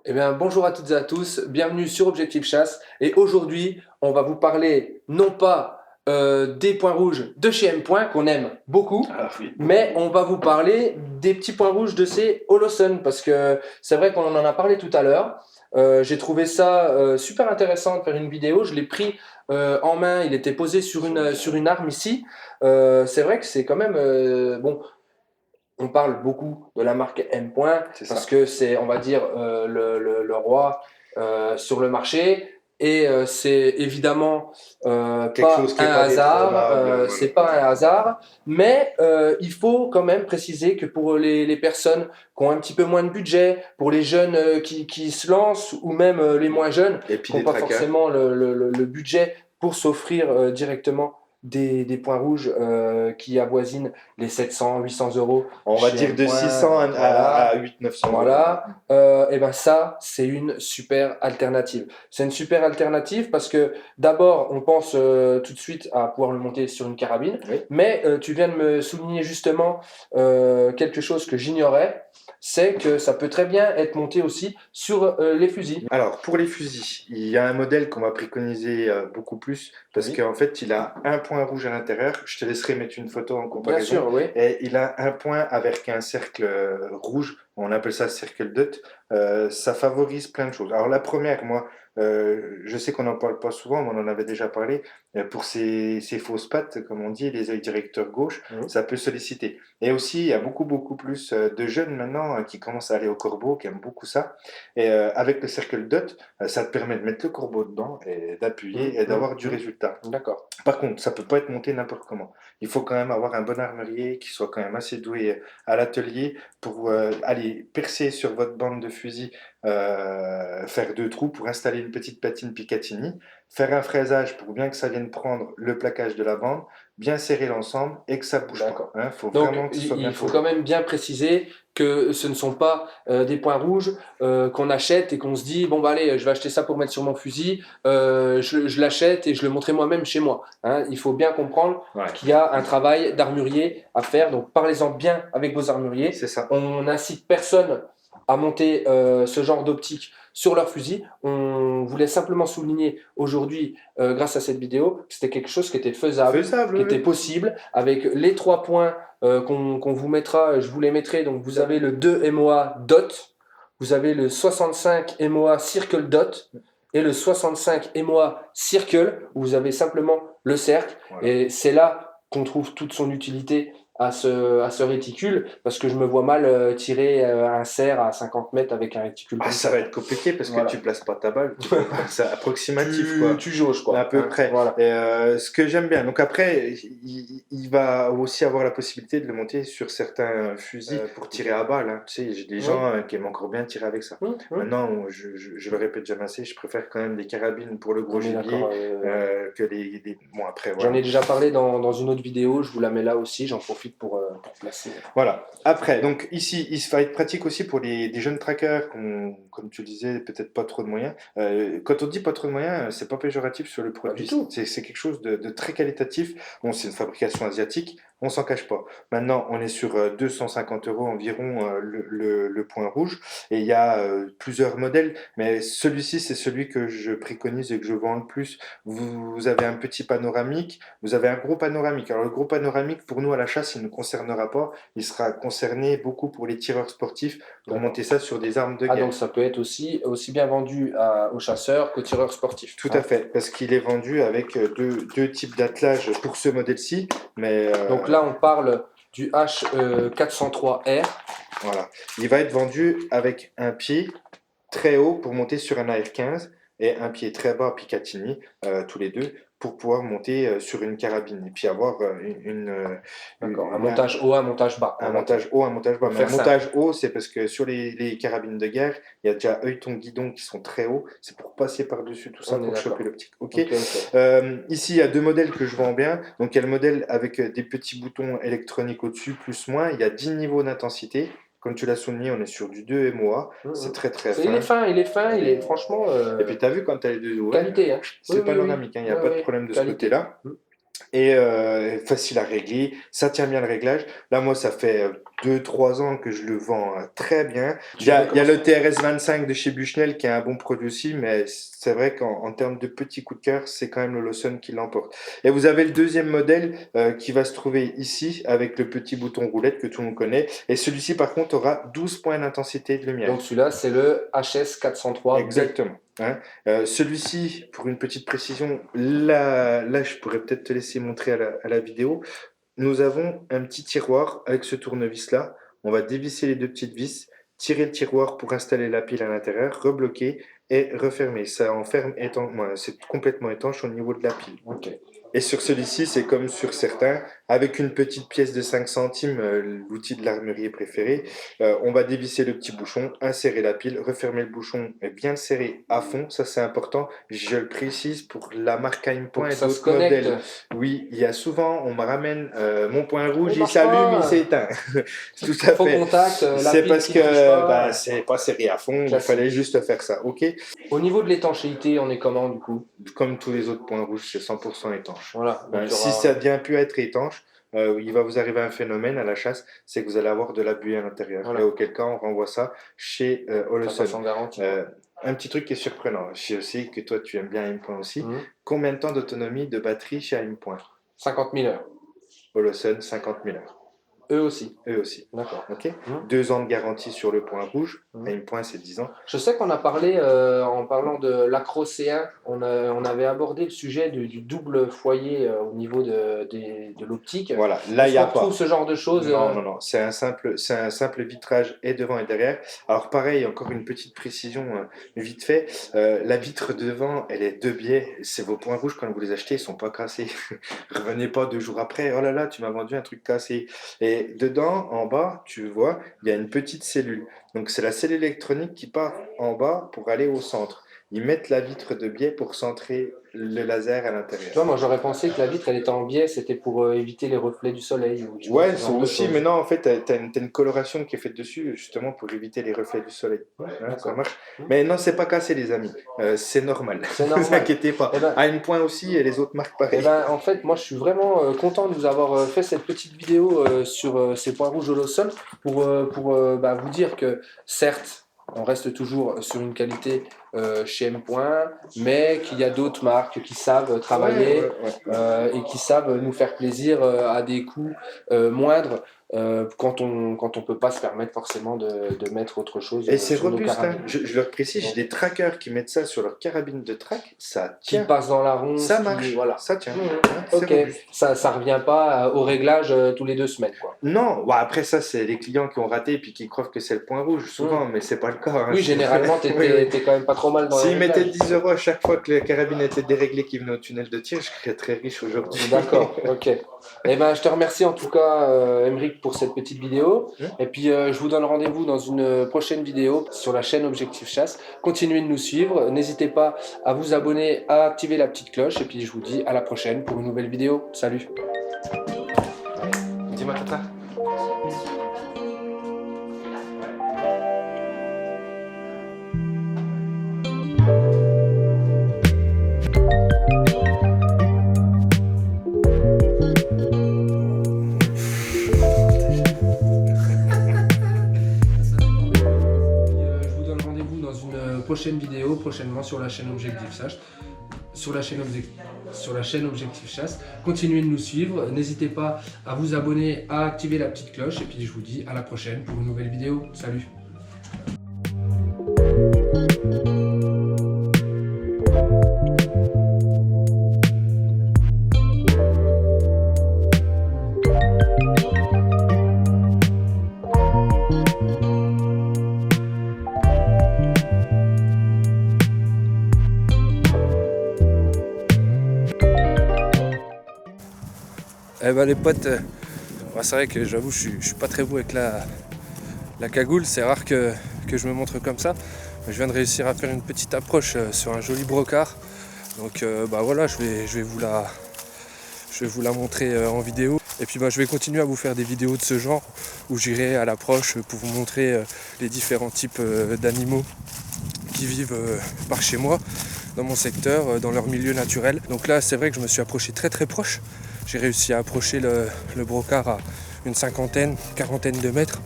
Eh bien, bonjour à toutes et à tous, bienvenue sur Objectif Chasse. Et aujourd'hui, on va vous parler non pas des points rouges de chez M Point qu'on aime beaucoup, Ah oui, mais beaucoup. on va vous parler des petits points rouges de ces Holosun parce que c'est vrai qu'on en a parlé tout à l'heure. J'ai trouvé ça super intéressant de faire une vidéo. Je l'ai pris en main, il était posé sur une arme ici. C'est vrai que c'est quand même bon. On parle beaucoup de la marque M. C'est Parce ça. que c'est, on va dire, le roi sur le marché. Et c'est évidemment Quelque pas chose qui un n'est pas hasard, détrônable, voilà. c'est pas un hasard, mais il faut quand même préciser que pour les personnes qui ont un petit peu moins de budget, pour les jeunes qui se lancent, ou même les moins jeunes, Et puis qui n'ont des pas trackers. forcément le budget pour s'offrir directement des points rouges qui avoisinent les 700, 800 euros On va chez dire M. de 600 à Voilà, 800-900 euros. voilà. Et ben ça, c'est une super alternative. C'est une super alternative parce que d'abord, on pense tout de suite à pouvoir le monter sur une carabine, Oui. mais tu viens de me souligner justement quelque chose que j'ignorais, c'est que ça peut très bien être monté aussi sur les fusils. Alors, pour les fusils, il y a un modèle qu'on va préconiser beaucoup plus parce Oui, qu'en fait, il a un point rouge à l'intérieur. Je te laisserai mettre une photo en bien comparaison. sûr, oui. Et il a un point avec un cercle rouge. On appelle ça cercle dot. Ça favorise plein de choses. Alors, la première, moi, je sais qu'on n'en parle pas souvent, mais on en avait déjà parlé. Pour ces fausses pattes, comme on dit, les œils directeurs gauche, Mhm. ça peut solliciter. Et aussi, il y a beaucoup plus de jeunes maintenant qui commencent à aller au corbeau, qui aiment beaucoup ça. Et avec le Circle Dot, ça te permet de mettre le corbeau dedans et d'appuyer et d'avoir du résultat. D'accord. Par contre, ça peut pas être monté n'importe comment. Il faut quand même avoir un bon armurier qui soit quand même assez doué à l'atelier pour aller percer sur votre bande de fusil, faire deux trous pour installer une petite patine Picatinny, faire un fraisage pour bien que ça vienne prendre le plaquage de la bande, bien serrer l'ensemble et que ça bouge pas. D'accord. Hein. Faut Donc, vraiment que ce soit bien il faut collé. quand même bien préciser que ce ne sont pas des points rouges qu'on achète et qu'on se dit, bon, bah allez, je vais acheter ça pour mettre sur mon fusil, je l'achète et je le montrerai moi-même chez moi. Hein. Il faut bien comprendre Ouais, qu'il y a un travail d'armurier à faire, donc parlez-en bien avec vos armuriers. c'est ça. On n'incite personne à monter ce genre d'optique sur leur fusil. On voulait simplement souligner aujourd'hui, grâce à cette vidéo, que c'était quelque chose qui était faisable, Faisable, qui oui. était possible, avec les 3 points qu'on vous mettra, je vous les mettrai. Donc vous avez le 2 MOA dot, vous avez le 65 MOA circle dot et le 65 MOA circle où vous avez simplement le cercle. Voilà. Et c'est là qu'on trouve toute son utilité à ce réticule parce que je me vois mal tirer un cerf à 50 mètres avec un réticule Ah, comme ça ça, va quoi. être compliqué parce que tu Voilà. places pas ta balle, tu peux pas, c'est approximatif quoi. Tu jauges À quoi. peu Hein, près. voilà. Et ce que j'aime bien, donc après, il va aussi avoir la possibilité de le monter sur certains fusils pour tirer à balle. Hein. Tu sais, j'ai des Oui. gens qui aiment encore bien tirer avec ça. Hum. Maintenant, je le répète jamais assez, je préfère quand même des carabines pour le gros On est d'accord. gibier que Bon, après, J'en voilà. ai déjà parlé dans une autre vidéo, je vous la mets là aussi, j'en profite pour placer. Voilà. Après, donc ici, il va être pratique aussi pour des jeunes trackers, comme tu le disais, peut-être pas trop de moyens. Quand on dit pas trop de moyens, c'est pas péjoratif sur le Pas du produit. tout. C'est quelque chose de très qualitatif. Bon, c'est une fabrication asiatique, on s'en cache pas. Maintenant, on est sur 250 euros environ le point rouge. Et il y a plusieurs modèles, mais celui-ci, c'est celui que je préconise et que je vends le plus. Vous avez un petit panoramique, vous avez un gros panoramique. Alors, le gros panoramique, pour nous, à la chasse, il ne nous concernera pas. Il sera concerné beaucoup pour les tireurs sportifs pour D'accord. monter ça sur des armes de Ah, donc guerre. ça peut être aussi bien vendu aux chasseurs qu'aux tireurs sportifs. Tout à Hein. fait, parce qu'il est vendu avec deux types d'attelage pour ce modèle-ci, mais Donc là, on parle du H403R. voilà. Il va être vendu avec un pied très haut pour monter sur un AR-15 et un pied très bas Picatinny, tous les deux, pour pouvoir monter sur une carabine et puis avoir D'accord. Un une- un, montage haut, un montage bas, un on va dire. montage haut, un montage bas. Pour Mais un faire simple. montage haut, c'est parce que sur les carabines de guerre, il y a déjà œilleton guidon qui sont très hauts. C'est pour passer par-dessus tout ça On est pour choper d'accord. l'optique. Ok. Ok, ok. Ici, il y a deux modèles que je vends bien. Donc, il y a le modèle avec des petits boutons électroniques au-dessus, plus moins. Il y a 10 niveaux d'intensité. Comme tu l'as souligné, on est sur du 2 MOA. C'est très très Il est fin. fin, il est fin, il est franchement Et puis, tu as vu quand tu as les deux ouverts, qualité. Hein. Oui, c'est oui, oui. panoramique. Il n'y a Oui, pas de oui. problème de ce Qualité. côté-là. et facile à régler, ça tient bien le réglage. Là, moi, ça fait 2-3 ans que je le vends très bien. Il y a le TRS-25 de chez Bushnell qui est un bon produit aussi, mais c'est vrai qu'en termes de petits coups de cœur, c'est quand même le Lawson qui l'emporte. Et vous avez le deuxième modèle qui va se trouver ici avec le petit bouton roulette que tout le monde connaît. Et celui-ci, par contre, aura 12 points d'intensité de lumière. Donc celui-là, c'est le HS403B. Exactement. Hein. Celui-ci, pour une petite précision, là, je pourrais peut-être te laisser montrer à la vidéo. Nous avons un petit tiroir avec ce tournevis-là. On va dévisser les deux petites vis, tirer le tiroir pour installer la pile à l'intérieur, rebloquer et refermer. Ça enferme, c'est complètement étanche au niveau de la pile. Ok. Et sur celui-ci, c'est comme sur certains, avec une petite pièce de 5 centimes, l'outil de l'armurier préféré, on va dévisser le petit bouchon, insérer la pile, refermer le bouchon et bien le serrer à fond, ça c'est important, je le précise pour la marque Aimpoint et d'autres modèles. Oui, il y a souvent, on me ramène mon point rouge, il s'allume, il s'éteint. Tout à Faux fait. contact, C'est parce que c'est pas serré à fond, il fallait juste faire ça, ok? Au niveau de l'étanchéité, on est comment du coup? Comme tous les autres points rouges, c'est 100% étanche. Voilà, si ça vient plus à être étanche, il va vous arriver un phénomène à la chasse, c'est que vous allez avoir de la buée à l'intérieur. Voilà. Et auquel cas, on renvoie ça chez Holosun. Un petit truc qui est surprenant, je sais que toi tu aimes bien Aimpoint aussi. Combien de temps d'autonomie de batterie chez Aimpoint? 50 000 heures. Holosun, 50 000 heures. Eux aussi. Eux aussi. D'accord. Ok. 2 ans de garantie sur le point rouge. Aimpoint, c'est 10 ans. Je sais qu'on a parlé, en parlant de l'Acro C1, on avait abordé le sujet du double foyer au niveau de l'optique. Voilà, là, il n'y a pas. Ce genre de choses. Non. C'est un simple vitrage et devant et derrière. Alors, pareil, encore une petite précision vite fait. La vitre devant, elle est 2 biais. C'est vos points rouges, quand vous les achetez, ils ne sont pas cassés. Revenez pas 2 jours après. Oh là là, tu m'as vendu un truc cassé. Et dedans, en bas, tu vois, il y a une petite cellule. Donc, c'est la cellule électronique qui part en bas pour aller au centre. Ils mettent la vitre de biais pour centrer le laser à l'intérieur. Tu vois, moi j'aurais pensé que la vitre elle était en biais, c'était pour éviter les reflets du soleil. Ouais, c'est aussi, mais non, en fait, tu as une coloration qui est faite dessus, justement, pour éviter les reflets du soleil. Ça marche. Mais non, c'est pas cassé, les amis. C'est normal. Ne vous inquiétez pas. Aimpoint aussi, et les autres marques pareil. En fait, moi je suis vraiment content de vous avoir fait cette petite vidéo sur ces points rouges Holosun pour vous dire que certes, on reste toujours sur une qualité chez Aimpoint, mais qu'il y a d'autres marques qui savent travailler et qui savent nous faire plaisir à des coûts moindres quand on peut pas se permettre forcément de mettre autre chose. Et c'est robuste, hein. Je leur précise, j'ai des trackers qui mettent ça sur leur carabine de track, ça tient. Qui passe dans la ronde, ça marche, ça tient. Ok, ça revient pas au réglage tous les 2 semaines, quoi. Non, après ça, c'est les clients qui ont raté et puis qui croient que c'est le point rouge, souvent, mais c'est pas le cas. Hein. Oui, généralement, t'es quand même pas trop mal dans S'ils mettaient 10 € à chaque fois que la carabine était déréglée qui venait au tunnel de tir, je serais très riche aujourd'hui. D'accord, ok. Je te remercie en tout cas, Aymeric, pour cette petite vidéo. Et puis, je vous donne rendez-vous dans une prochaine vidéo sur la chaîne Objectif Chasse. Continuez de nous suivre. N'hésitez pas à vous abonner, à activer la petite cloche. Et puis, je vous dis à la prochaine pour une nouvelle vidéo. Salut. Dis-moi, tata. Prochaine vidéo prochainement sur la chaîne Objectif Chasse. Sur la chaîne Objectif Chasse. Continuez de nous suivre. N'hésitez pas à vous abonner, à activer la petite cloche. Et puis je vous dis à la prochaine pour une nouvelle vidéo. Salut. Les potes, c'est vrai que j'avoue je suis pas très beau avec la cagoule, c'est rare que je me montre comme ça. Je viens de réussir à faire une petite approche sur un joli brocard. Donc voilà, je vais vous la montrer en vidéo. Et puis je vais continuer à vous faire des vidéos de ce genre où j'irai à l'approche pour vous montrer les différents types d'animaux qui vivent par chez moi. dans mon secteur, dans leur milieu naturel. Donc là, c'est vrai que je me suis approché très très proche. J'ai réussi à approcher le brocard à une cinquantaine, quarantaine de mètres.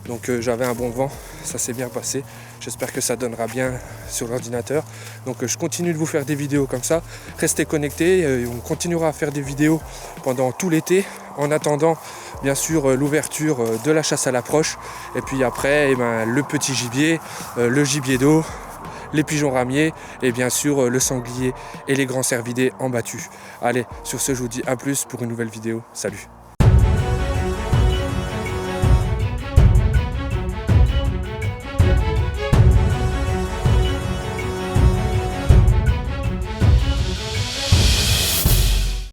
Donc j'avais un bon vent, ça s'est bien passé. J'espère que ça donnera bien sur l'ordinateur. Donc je continue de vous faire des vidéos comme ça. Restez connectés, on continuera à faire des vidéos pendant tout l'été. En attendant, bien sûr, l'ouverture de la chasse à l'approche. Et puis après, le petit gibier, le gibier d'eau, les pigeons ramiers et bien sûr le sanglier et les grands cervidés en battu. Allez, sur ce, je vous dis à plus pour une nouvelle vidéo. Salut!